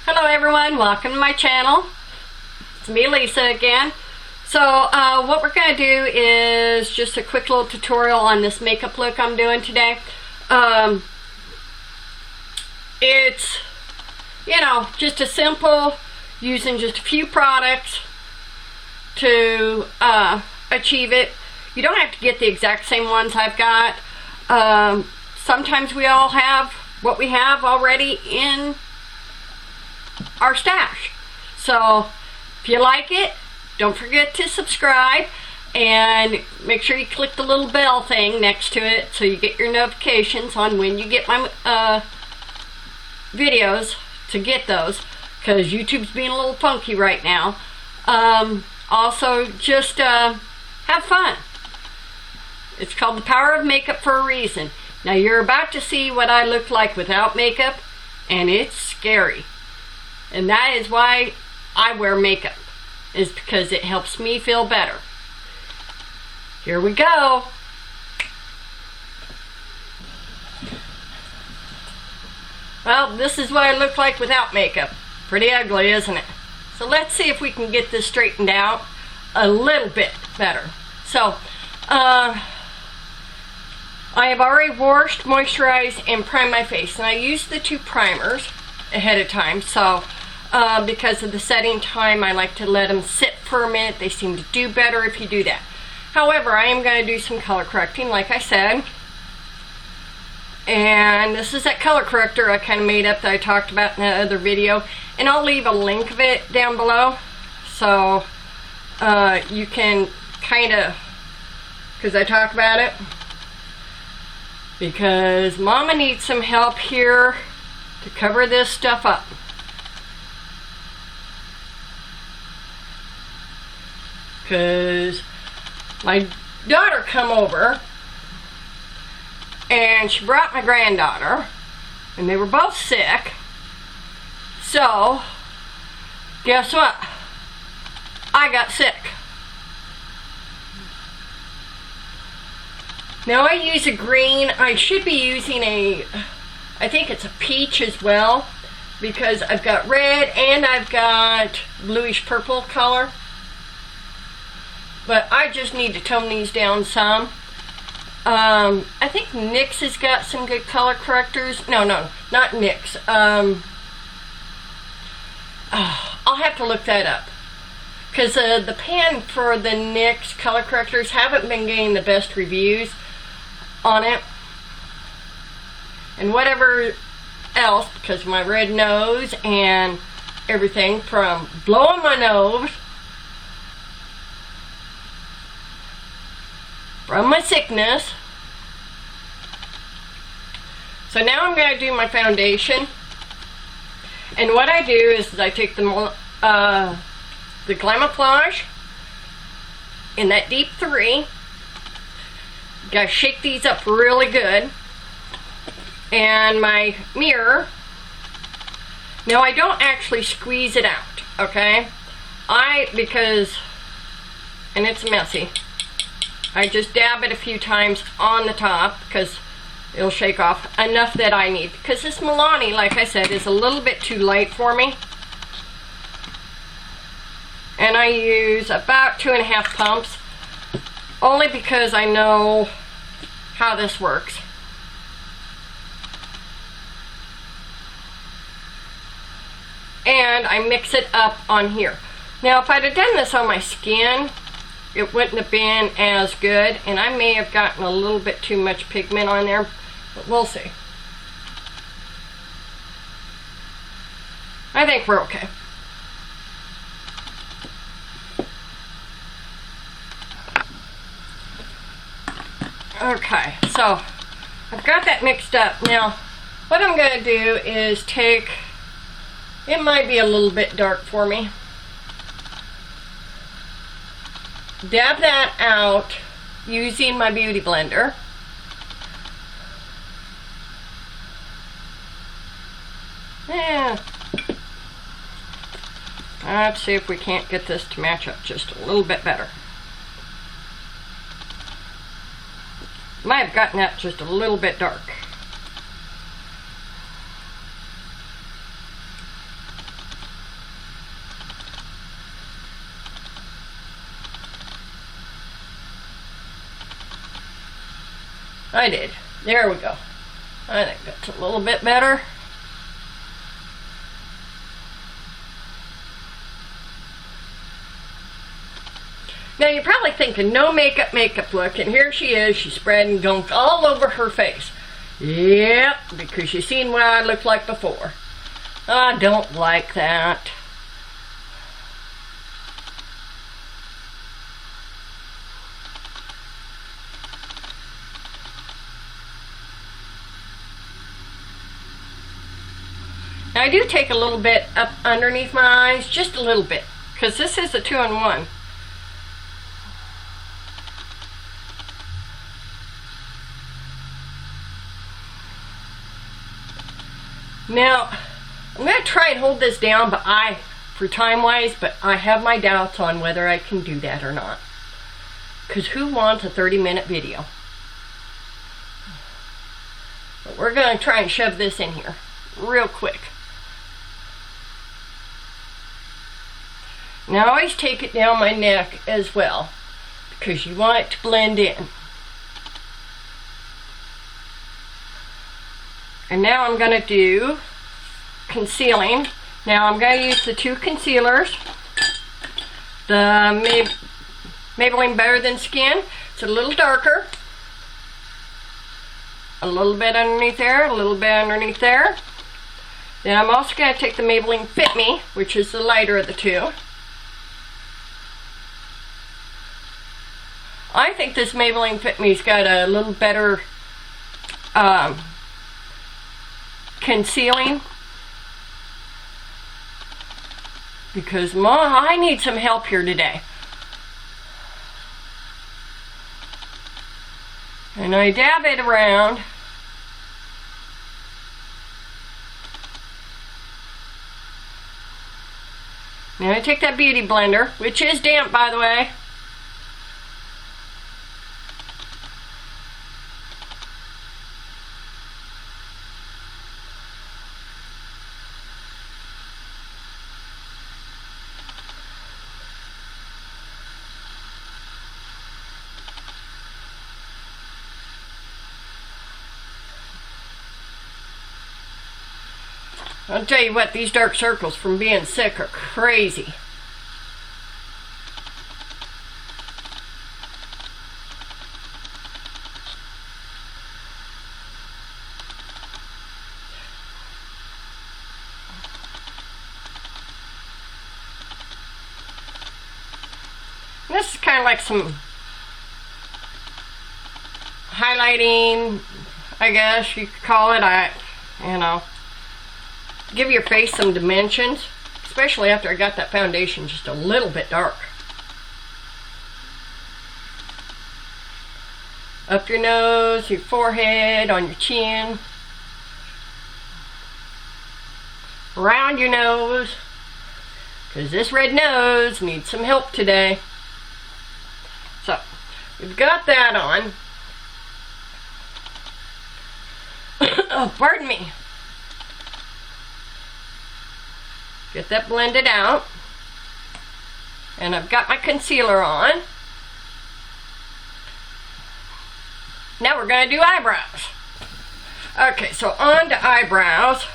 Hello everyone, welcome to my channel. It's me, Lisa, again. So what we're going to do is just a quick little tutorial on this makeup look I'm doing today. It's, you know, just a simple, using just a few products to achieve it. You don't have to get the exact same ones I've got. Sometimes we all have what we have already in our stash. So if you like it, don't forget to subscribe and make sure you click the little bell thing next to it so you get your notifications on when you get my videos, to get those, because YouTube's being a little funky right now. Also, just have fun. It's called The Power of Makeup for a reason. Now you're about to see what I look like without makeup, and it's scary. And that is why I wear makeup, is because it helps me feel better. Here we go. Well, this is what I look like without makeup. Pretty ugly, isn't it? So let's see if we can get this straightened out a little bit better. So, I have already washed, moisturized, and primed my face. And I used the two primers ahead of time. So, because of the setting time, I like to let them sit for a minute. They seem to do better if you do that. However, I am going to do some color correcting, like I said. And this is that color corrector I kind of made up that I talked about in the other video. And I'll leave a link of it down below. So, you can kind of, because I talk about it. Because Mama needs some help here to cover this stuff up. Because my daughter come over and she brought my granddaughter and they were both sick. So guess what? I got sick. Now I use a green. I should be using I think it's a peach as well, because I've got red and I've got bluish purple color. But I just need to tone these down some. I think NYX has got some good color correctors. No, not NYX. I'll have to look that up. Because the pan for the NYX color correctors haven't been getting the best reviews on it. And whatever else, because of my red nose and everything from blowing my nose, from my sickness. So now I'm going to do my foundation. And what I do is I take the Glamouflage in that deep 3. Gotta shake these up really good. And my mirror. Now I don't actually squeeze it out, okay? Because, and it's messy, I just dab it a few times on the top because it'll shake off enough that I need. Because this Milani, like I said, is a little bit too light for me. And I use about 2.5 pumps. Only because I know how this works. And I mix it up on here. Now if I'd have done this on my skin, it wouldn't have been as good, and I may have gotten a little bit too much pigment on there, but we'll see. I think we're okay. Okay, so I've got that mixed up. Now, what I'm going to do is take, it might be a little bit dark for me, dab that out using my beauty blender. Yeah. Let's see if we can't get this to match up just a little bit better. Might have gotten that just a little bit dark. I did. There we go. I think that's a little bit better. Now you're probably thinking, no makeup look, and here she is, she's spreading gunk all over her face. Yep, because you've seen what I looked like before. I don't like that. Now I do take a little bit up underneath my eyes, just a little bit, because this is a 2-in-1. Now, I'm going to try and hold this down, but for time-wise, but I have my doubts on whether I can do that or not. Because who wants a 30-minute video? But we're going to try and shove this in here real quick. Now, I always take it down my neck as well, because you want it to blend in. And now I'm going to do concealing. Now I'm going to use the 2 concealers. The Maybelline Better Than Skin. It's a little darker. A little bit underneath there, a little bit underneath there. Then I'm also going to take the Maybelline Fit Me, which is the lighter of the 2. I think this Maybelline Fit Me's got a little better concealing, because I need some help here today. And I dab it around. Now I take that beauty blender, which is damp by the way. I'll tell you what, these dark circles from being sick are crazy. This is kind of like some highlighting, I guess you could call it. You know, give your face some dimensions, especially after I got that foundation just a little bit dark. Up your nose, your forehead, on your chin, around your nose, because this red nose needs some help today. So, we've got that on. Oh, pardon me. Get that blended out. And I've got my concealer on. Now we're going to do eyebrows. Okay, so on to eyebrows.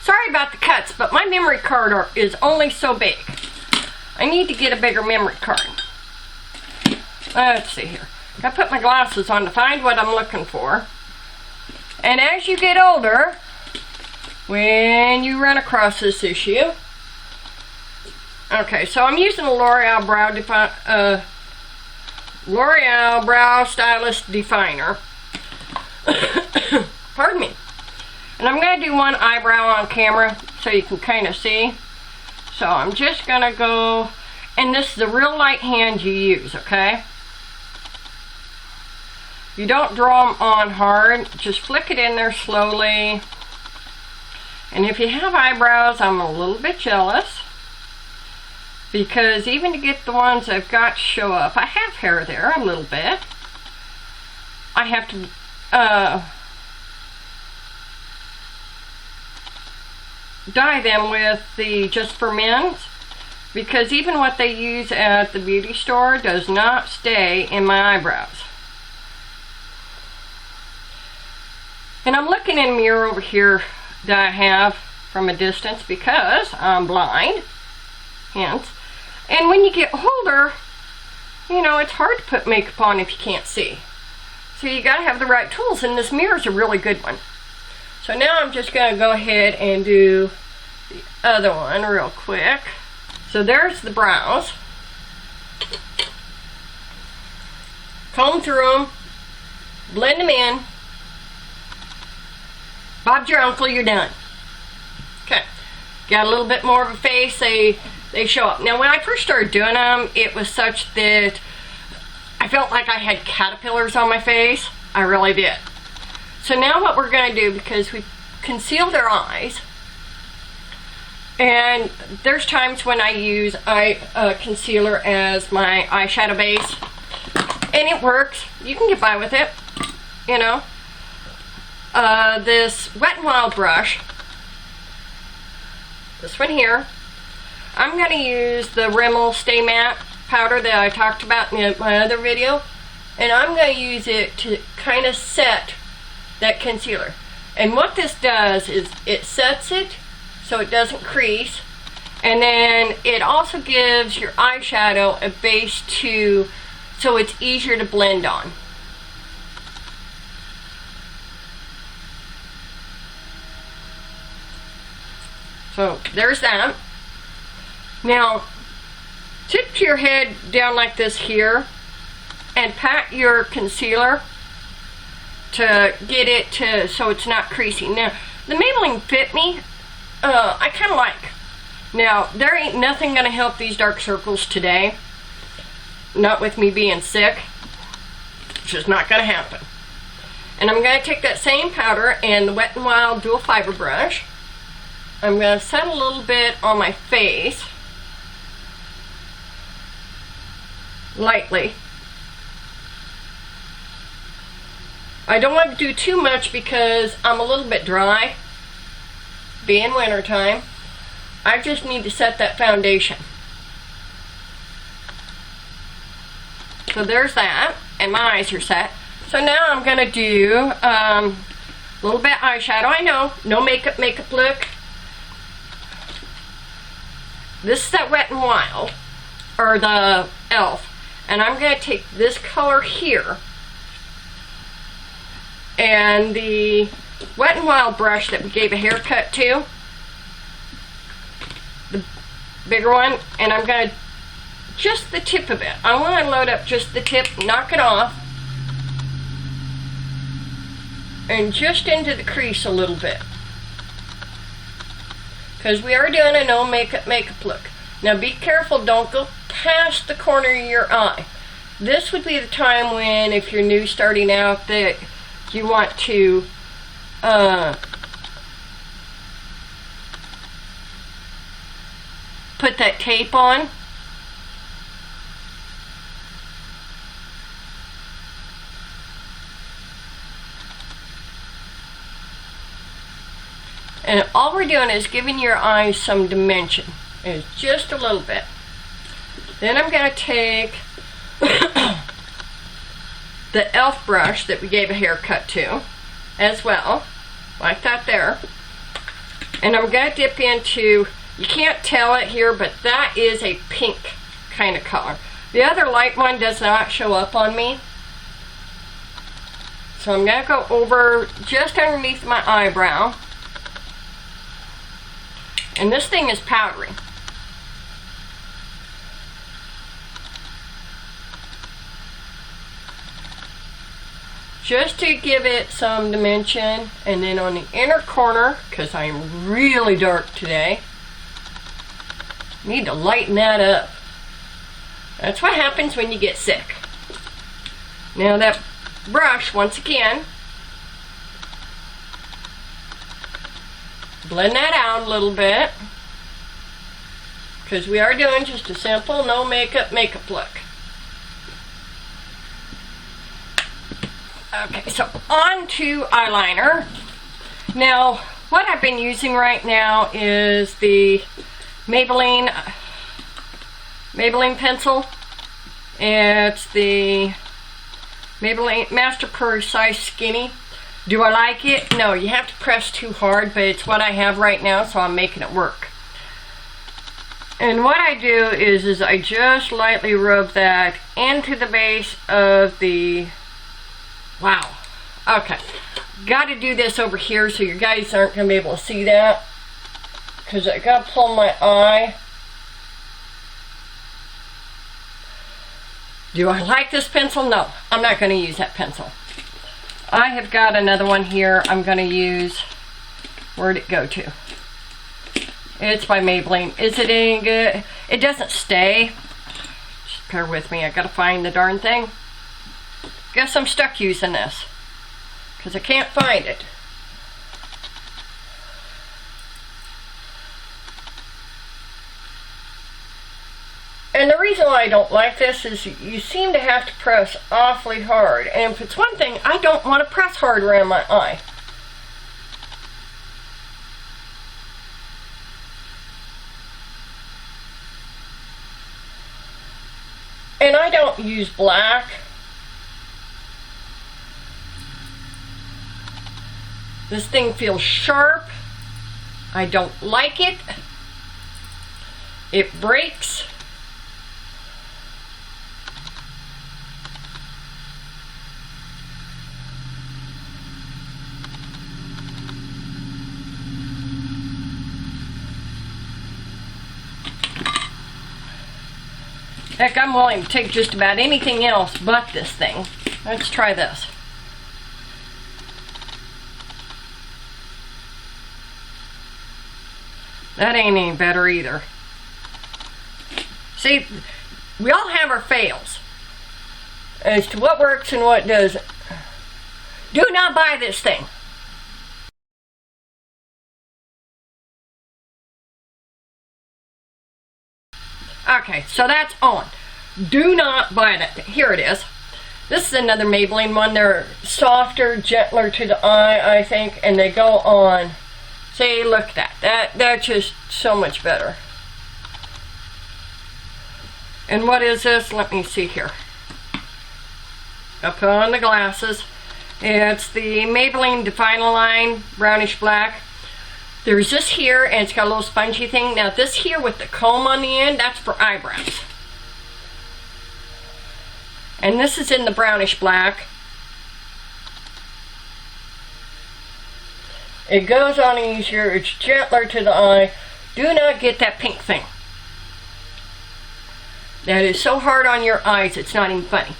Sorry about the cuts, but my memory card is only so big. I need to get a bigger memory card. Let's see here. I put my glasses on to find what I'm looking for. And as you get older, when you run across this issue, okay, so I'm using a L'Oreal Brow Stylist Definer. Pardon me. And I'm going to do one eyebrow on camera so you can kind of see. So I'm just going to go, and this is a real light hand you use, okay? You don't draw them on hard, just flick it in there slowly. And if you have eyebrows, I'm a little bit jealous, because even to get the ones I've got to show up, I have hair there a little bit. I have to dye them with the Just for Men's, because even what they use at the beauty store does not stay in my eyebrows. And I'm looking in a mirror over here that I have from a distance because I'm blind, hence. And when you get older, you know, it's hard to put makeup on if you can't see. So you gotta have the right tools, and this mirror is a really good one. So now I'm just gonna go ahead and do the other one real quick. So there's the brows. Comb through them, blend them in. Bob's your uncle, you're done. Okay, got a little bit more of a face, they show up. Now when I first started doing them, it was such that I felt like I had caterpillars on my face. I really did. So now what we're going to do, because we concealed their eyes, and there's times when I use concealer as my eyeshadow base, and it works. You can get by with it, you know. This Wet n Wild brush, this one here, I'm going to use the Rimmel Stay Matte powder that I talked about in my other video, and I'm going to use it to kind of set that concealer. And what this does is it sets it so it doesn't crease, and then it also gives your eyeshadow a base too, so it's easier to blend on. So there's that. Now tip your head down like this here and pat your concealer to get it to so it's not creasing. Now the Maybelline Fit Me I kind of like. Now there ain't nothing gonna help these dark circles today, not with me being sick. It's just not gonna happen. And I'm gonna take that same powder and the Wet n Wild dual fiber brush. I'm gonna set a little bit on my face, lightly. I don't want to do too much because I'm a little bit dry, being winter time. I just need to set that foundation. So there's that, and my eyes are set. So now I'm going to do a little bit eyeshadow. I know, no makeup look. This is that Wet n Wild, or the e.l.f. And I'm going to take this color here and the Wet n Wild brush that we gave a haircut to, the bigger one, and I'm going to just the tip of it. I want to load up just the tip, knock it off, and just into the crease a little bit, because we are doing a no makeup look. Now be careful, don't go past the corner of your eye. This would be the time when, if you're new starting out, that you want to put that tape on. And all we're doing is giving your eyes some dimension. It's just a little bit. Then I'm going to take the e.l.f. brush that we gave a haircut to as well, like that there. And I'm going to dip into, you can't tell it here, but that is a pink kind of color. The other light one does not show up on me. So I'm going to go over just underneath my eyebrow. And this thing is powdery. Just to give it some dimension. And then on the inner corner, because I'm really dark today, need to lighten that up. That's what happens when you get sick. Now that brush, once again, blend that out a little bit, because we are doing just a simple no makeup look. Okay, so on to eyeliner. Now what I've been using right now is the Maybelline pencil. It's the Maybelline Master Precise Skinny. Do I like it? No, you have to press too hard, but it's what I have right now, so I'm making it work. And what I do is I just lightly rub that into the base of the, wow, okay. Got to do this over here so you guys aren't going to be able to see that, because I got to pull my eye. Do I like this pencil? No, I'm not going to use that pencil. I have got another one here I'm going to use. Where'd it go to? It's by Maybelline. Is it any good? It doesn't stay. Just bear with me. I got to find the darn thing. Guess I'm stuck using this, because I can't find it. And the reason why I don't like this is you seem to have to press awfully hard. And if it's one thing, I don't want to press hard around my eye. And I don't use black. This thing feels sharp. I don't like it. It breaks. Heck, I'm willing to take just about anything else but this thing. Let's try this. That ain't any better either. See, we all have our fails as to what works and what doesn't. Do not buy this thing. Okay, so that's on. Do not buy that thing. Here it is. This is another Maybelline one. They're softer, gentler to the eye, I think, and they go on. See, look at that. That's just so much better. And what is this? Let me see here. I'll put on the glasses. It's the Maybelline Define-A-Line Brownish Black. There's this here, and it's got a little spongy thing. Now this here with the comb on the end, that's for eyebrows. And this is in the brownish black. It goes on easier, it's gentler to the eye. Do not get that pink thing. That is so hard on your eyes, it's not even funny.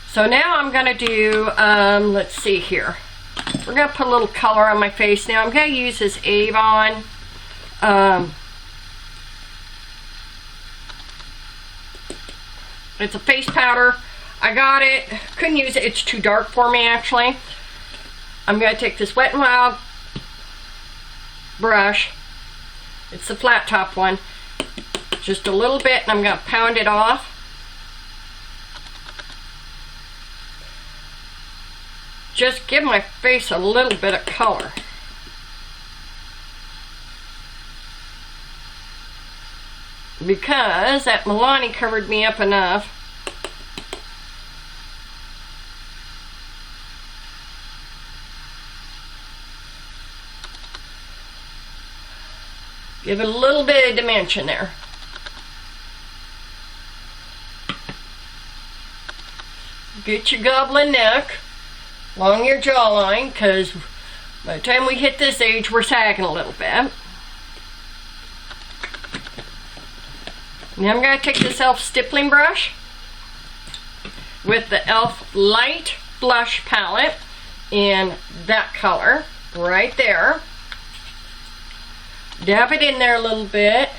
So now I'm going to do, let's see here. We're going to put a little color on my face now. I'm going to use this Avon. It's a face powder. I got it. Couldn't use it. It's too dark for me, actually. I'm going to take this Wet n Wild brush. It's the flat top one. Just a little bit, and I'm going to pound it off. Just give my face a little bit of color. Because that Milani covered me up enough. Give it a little bit of dimension there. Get your goblin neck along your jawline, because by the time we hit this age, we're sagging a little bit. Now I'm going to take this e.l.f. stippling brush with the e.l.f. Light Blush Palette in that color right there. Dab it in there a little bit.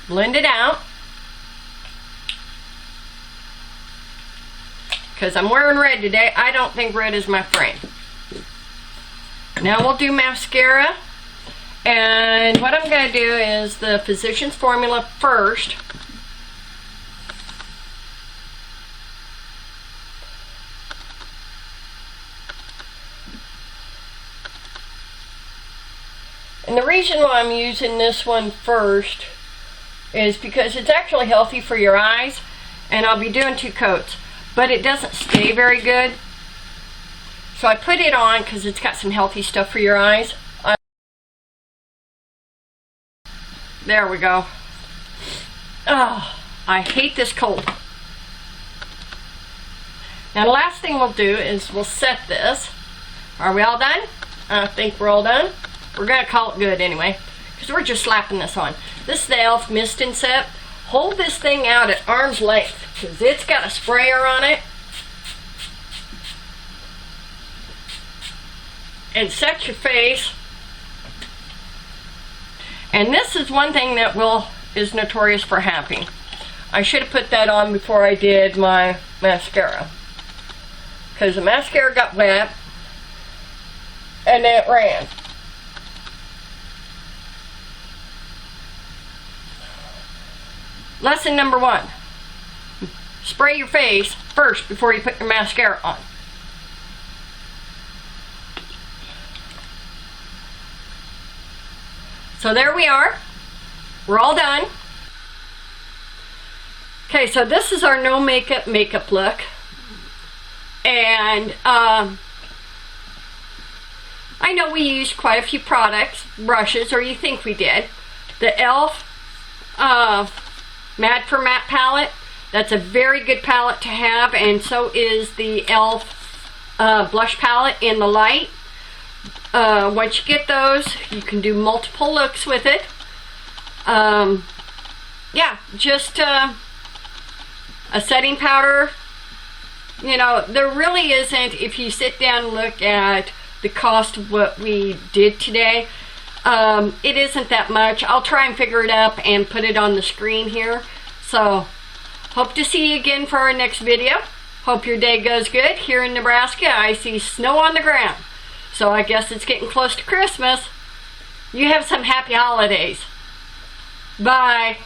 Blend it out. Because I'm wearing red today, I don't think red is my friend. Now we'll do mascara. And what I'm going to do is the Physicians Formula first. And the reason why I'm using this one first is because it's actually healthy for your eyes, and I'll be doing 2 coats, but it doesn't stay very good. So I put it on because it's got some healthy stuff for your eyes. There we go. Oh, I hate this cold. Now the last thing we'll do is we'll set this. Are we all done? I think we're all done. We're gonna call it good anyway, because we're just slapping this on. This is the e.l.f. Mist and Set. Hold this thing out at arm's length, because it's got a sprayer on it. And set your face. And this is one thing that is notorious for happening. I should have put that on before I did my mascara, because the mascara got wet and then it ran. Lesson number 1. Spray your face first before you put your mascara on. So there we are. We're all done. Okay, so this is our no makeup look. And I know we used quite a few products, brushes, or you think we did. The e.l.f. Mad for Matte palette. That's a very good palette to have, and so is the e.l.f. Blush palette in the light. Once you get those, you can do multiple looks with it. Yeah, just a setting powder. You know, there really isn't, if you sit down and look at the cost of what we did today, it isn't that much. I'll try and figure it up and put it on the screen here. So, hope to see you again for our next video. Hope your day goes good. Here in Nebraska, I see snow on the ground. So I guess it's getting close to Christmas. You have some happy holidays. Bye.